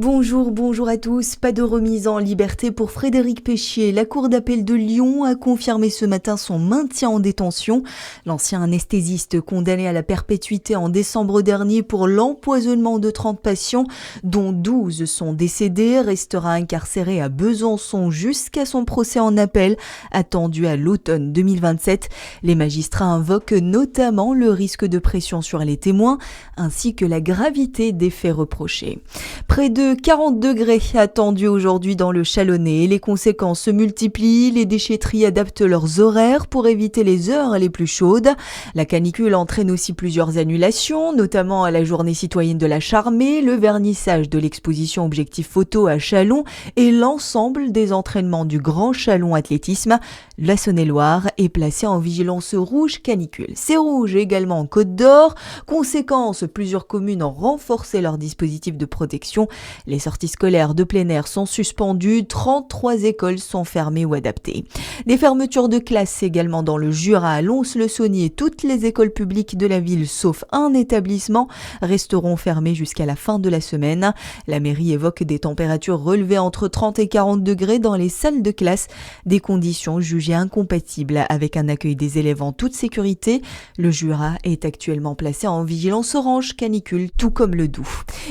Bonjour à tous. Pas de remise en liberté pour Frédéric Péchier. La cour d'appel de Lyon a confirmé ce matin son maintien en détention. L'ancien anesthésiste condamné à la perpétuité en décembre dernier pour l'empoisonnement de 30 patients, dont 12 sont décédés, restera incarcéré à Besançon jusqu'à son procès en appel, attendu à l'automne 2027. Les magistrats invoquent notamment le risque de pression sur les témoins, ainsi que la gravité des faits reprochés. Près de 40 degrés attendus aujourd'hui dans le Chalonnais. Les conséquences se multiplient. Les déchetteries adaptent leurs horaires pour éviter les heures les plus chaudes. La canicule entraîne aussi plusieurs annulations, notamment à la journée citoyenne de la Charmée, le vernissage de l'exposition Objectif Photo à Châlons et l'ensemble des entraînements du Grand Chalon Athlétisme. La Saône-et-Loire est placée en vigilance rouge canicule. C'est rouge également en Côte d'Or. Conséquence, plusieurs communes ont renforcé leur dispositif de protection. Les sorties scolaires de plein air sont suspendues, 33 écoles sont fermées ou adaptées. Des fermetures de classes également dans le Jura, à Lons-le-Saunier. Toutes les écoles publiques de la ville, sauf un établissement, resteront fermées jusqu'à la fin de la semaine. La mairie évoque des températures relevées entre 30 et 40 degrés dans les salles de classe, des conditions jugées incompatibles avec un accueil des élèves en toute sécurité. Le Jura est actuellement placé en vigilance orange canicule, tout comme le Doubs.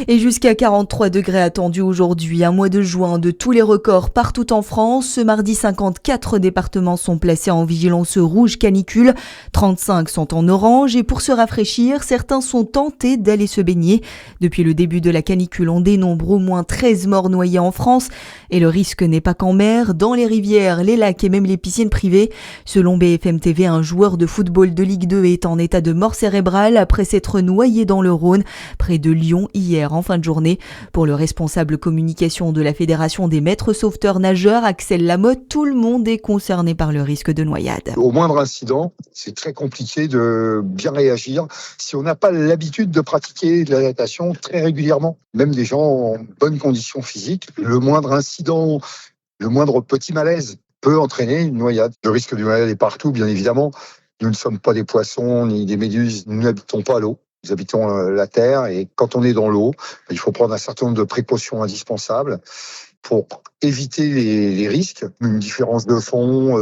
Et jusqu'à 43 degrés attendus aujourd'hui, un mois de juin de tous les records partout en France. Ce mardi, 54 départements sont placés en vigilance rouge canicule, 35 sont en orange et pour se rafraîchir, certains sont tentés d'aller se baigner. Depuis le début de la canicule, on dénombre au moins 13 morts noyés en France et le risque n'est pas qu'en mer, dans les rivières, les lacs et même les piscines privées. Selon BFM TV, un joueur de football de Ligue 2 est en état de mort cérébrale après s'être noyé dans le Rhône, près de Lyon hier en fin de journée. Pour le responsable communication de la Fédération des maîtres sauveteurs nageurs, Axel Lamotte, tout le monde est concerné par le risque de noyade. Au moindre incident, c'est très compliqué de bien réagir si on n'a pas l'habitude de pratiquer de la natation très régulièrement. Même des gens en bonne condition physique, le moindre incident, le moindre petit malaise peut entraîner une noyade. Le risque de noyade est partout, bien évidemment. Nous ne sommes pas des poissons ni des méduses, nous n'habitons pas l'eau. Nous habitons la terre et quand on est dans l'eau, il faut prendre un certain nombre de précautions indispensables pour éviter les risques, une différence de fond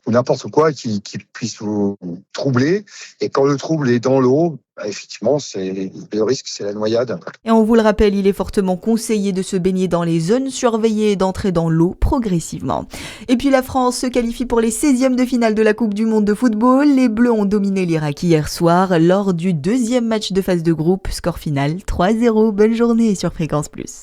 ou n'importe quoi qui puisse vous troubler. Et quand le trouble est dans l'eau, effectivement, le risque, c'est la noyade. Et on vous le rappelle, il est fortement conseillé de se baigner dans les zones surveillées et d'entrer dans l'eau progressivement. Et puis la France se qualifie pour les 16e de finale de la Coupe du Monde de football. Les Bleus ont dominé l'Irak hier soir lors du deuxième match de phase de groupe. Score final 3-0. Bonne journée sur Fréquence Plus.